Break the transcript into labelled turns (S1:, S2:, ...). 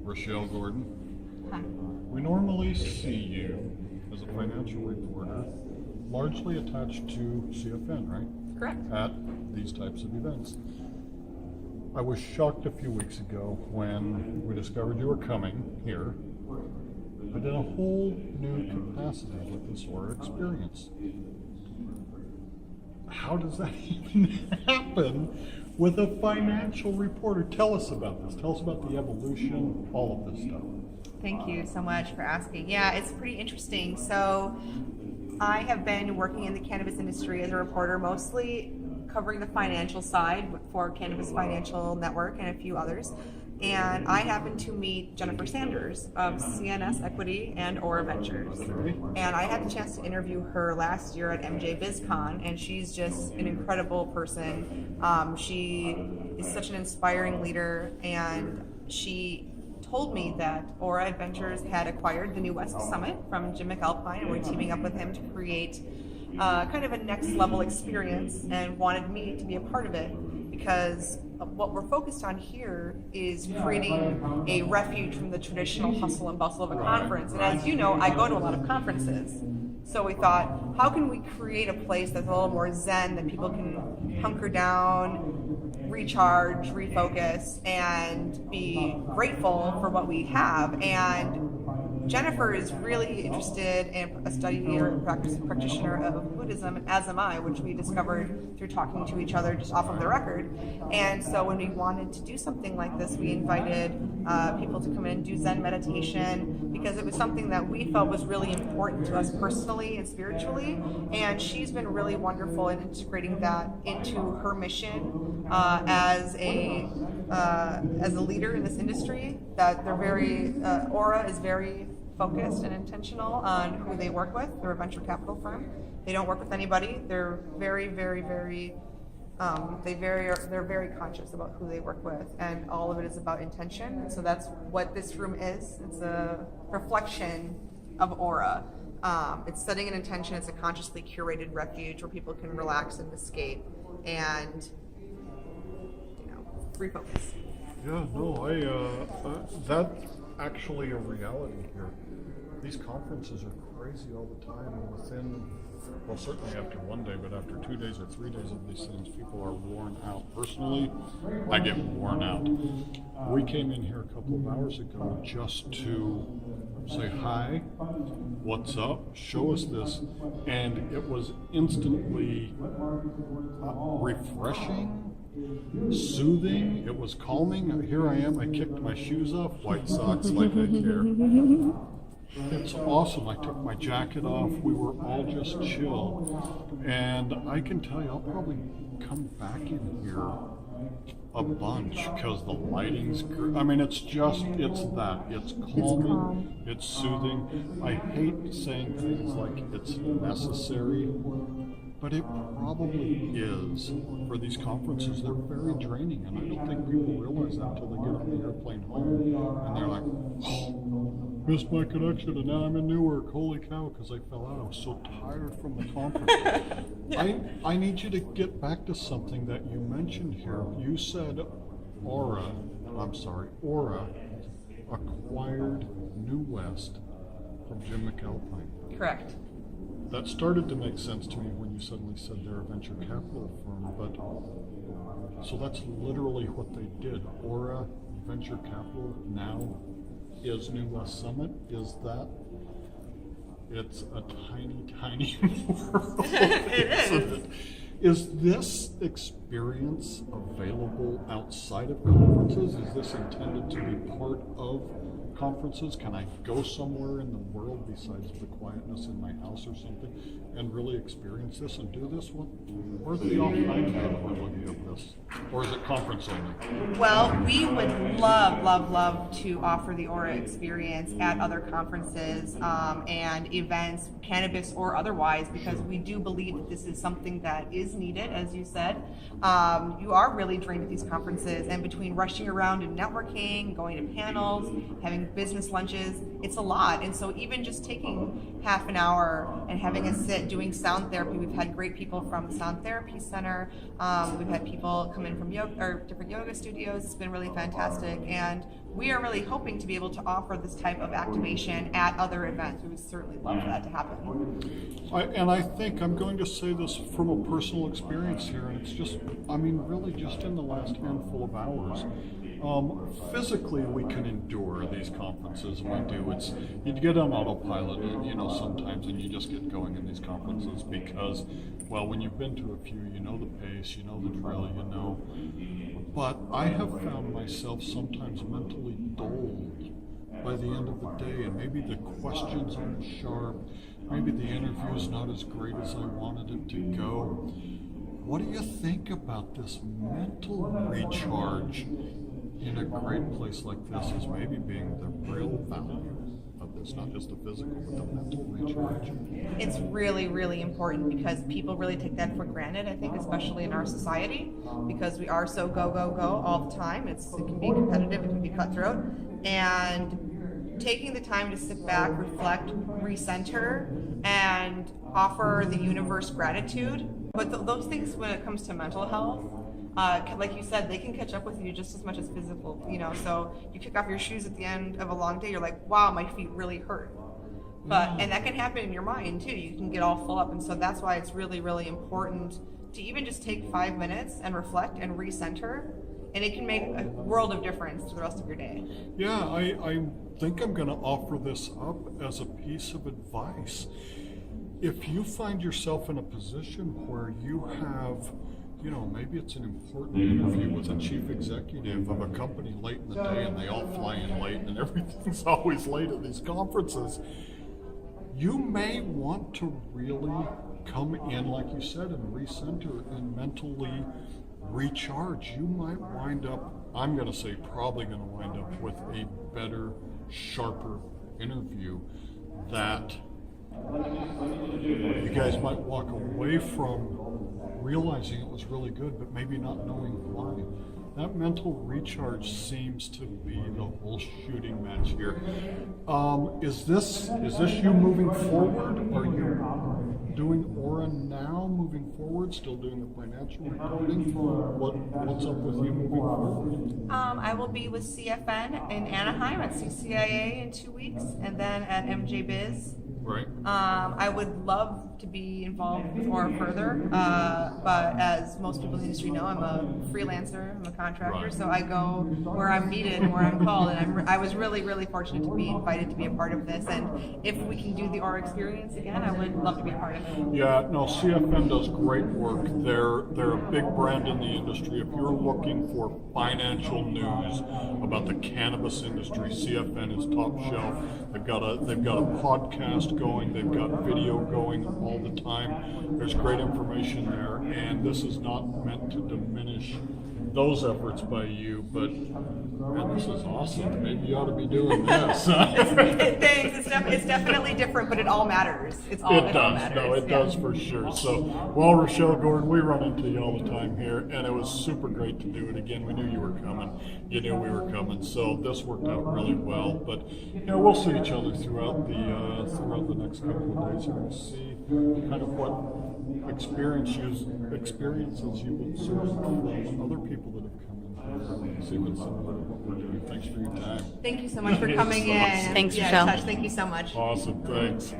S1: Rachelle Gordon.
S2: Hi.
S1: We normally see you as a financial reporter largely attached to CFN, right?
S2: Correct.
S1: At these types of events. I was shocked a few weeks ago when we discovered you were coming here, but in a whole new capacity with this Aura experience. How does that even happen with a financial reporter? Tell us about this. Tell us about the evolution, all of this stuff.
S2: Thank you so much for asking. Yeah, it's pretty interesting. So I have been working in the cannabis industry as a reporter, mostly covering the financial side for Cannabis Financial Network and a few others. And I happened to meet Jennifer Sanders of CNS Equity and Aura Ventures. And I had the chance to interview her last year at MJ BizCon, and she's just an incredible person. She is such an inspiring leader, and she told me that Aura Adventures had acquired the New West Summit from Jim McAlpine, and we're teaming up with him to create kind of a next level experience, and wanted me to be a part of it because what we're focused on here is creating a refuge from the traditional hustle and bustle of a conference. And as you know, I go to a lot of conferences. So we thought, how can we create a place that's a little more zen, that people can hunker down, recharge, refocus, and be grateful for what we have. And Jennifer is really interested in a studier and practitioner of Buddhism, as am I, which we discovered through talking to each other just off of the record. And so when we wanted to do something like this, we invited people to come in and do Zen meditation, because it was something that we felt was really important to us personally and spiritually. And she's been really wonderful in integrating that into her mission as a leader in this industry. That they're very Aura is very focused and intentional on who they work with. They're a venture capital firm. They don't work with anybody. They're very, very, very they're very conscious about who they work with, and all of it is about intention. And so that's what this room is. It's a reflection of Aura. It's setting an intention. It's a consciously curated refuge where people can relax and escape and refocus.
S1: Yeah, no, that's actually a reality here. These conferences are crazy all the time, and within, well, certainly after one day, but after 2 days or 3 days of these things, people are worn out. Personally, I get worn out. We came in here a couple of hours ago just to say hi, what's up, show us this, and it was instantly refreshing, soothing. It was calming. Here I am. I kicked my shoes off, white socks like I care. It's awesome. I took my jacket off. We were all just chill. And I can tell you, I'll probably come back in here a bunch because the lighting's I mean, it's that. It's calming. It's soothing. I hate saying things like it's necessary, but it probably is. For these conferences, they're very draining, and I don't think people realize that until they get on the airplane home, and they're like, oh, missed my connection, and now I'm in Newark. Holy cow, because I fell out. I was so tired from the conference. I need you to get back to something that you mentioned here. You said Aura acquired New West from Jim McAlpine.
S2: Correct.
S1: That started to make sense to me when you suddenly said they're a venture capital firm, but so that's literally what they did. Aura Venture Capital now is New West Summit. Is that? It's a tiny, tiny world.
S2: It is.
S1: Is this experience available outside of conferences? Is this intended to be part of conferences? Can I go somewhere in the world besides the quietness in my house or something and really experience this and do this one? Where's the offline availability of this? Or is it conference only?
S2: Well, we would love to offer the Aura experience at other conferences and events, cannabis or otherwise, because we do believe that this is something that is needed, as you said. You are really drained at these conferences, and between rushing around and networking, going to panels, having business lunches, it's a lot. And so even just taking half an hour and having a sit doing sound therapy, we've had great people from the Sound Therapy Center, we've had people come in from different yoga studios. It's been really fantastic, and we are really hoping to be able to offer this type of activation at other events. We would certainly love for that to happen.
S1: I think I'm going to say this from a personal experience here, and it's just, I mean, really just in the last handful of hours. Physically, we can endure these conferences, and we do. It's, you get on autopilot, you know, sometimes, and you just get going in these conferences because, well, when you've been to a few, you know the pace, you know the drill, you know. But I have found myself sometimes mentally dulled by the end of the day, and maybe the questions aren't sharp, maybe the interview's not as great as I wanted it to go. What do you think about this mental recharge in a great place like this as maybe being the real value of this, not just the physical, but the mental recharge?
S2: It's really, really important because people really take that for granted, I think, especially in our society, because we are so go, go, go all the time. It can be competitive, it can be cutthroat. And taking the time to sit back, reflect, recenter, and offer the universe gratitude. But those things, when it comes to mental health, like you said, they can catch up with you just as much as physical, you know. So you kick off your shoes at the end of a long day, you're like, wow, my feet really hurt. And that can happen in your mind too. You can get all full up. And so that's why it's really, really important to even just take 5 minutes and reflect and recenter. And it can make a world of difference to the rest of your day.
S1: Yeah, I think I'm going to offer this up as a piece of advice. If you find yourself in a position where you have, you know, maybe it's an important interview with a chief executive of a company late in the day and they all fly in late and everything's always late at these conferences, you may want to really come in, like you said, and recenter and mentally recharge. You might wind up, I'm going to say probably going to wind up with a better, sharper interview that you guys might walk away from realizing it was really good, but maybe not knowing why. That mental recharge seems to be the whole shooting match here. Is this you moving forward? Are you doing Aura now moving forward? Still doing the financial reporting? What's up with you moving forward?
S2: I will be with CFN in Anaheim at CCIA in 2 weeks, and then at MJ Biz.
S1: Right.
S2: I would love to be involved with Aura further, but as most people in the industry know, I'm a freelancer, I'm a contractor, so I go where I'm needed and where I'm called, and I was really, really fortunate to be invited to be a part of this, and if we can do the Aura experience again, I would love to be a part of it.
S1: Yeah, no, CFN does great work. They're a big brand in the industry. If you're looking for financial news about the cannabis industry, CFN is top shelf. They've got a podcast going, they've got video going all the time. There's great information there, and this is not meant to diminish those efforts by you, but man, this is awesome. Maybe you ought to be doing this.
S2: Thanks. It's definitely different, but it all matters. It all matters.
S1: No, it does for sure. So, well, Rachelle Gordon, we run into you all the time here, and it was super great to do it again. We knew you were coming. You knew we were coming. So this worked out really well. But you know, we'll see each other throughout the next couple of days, and we'll see kind of what experiences you've observed from other people that have come in here. See what's similar to what we're doing. Thanks for your time.
S2: Thank you so much for coming in.
S3: Thanks,
S2: yeah,
S3: Michelle.
S2: Thank you so much.
S1: Awesome. Thanks.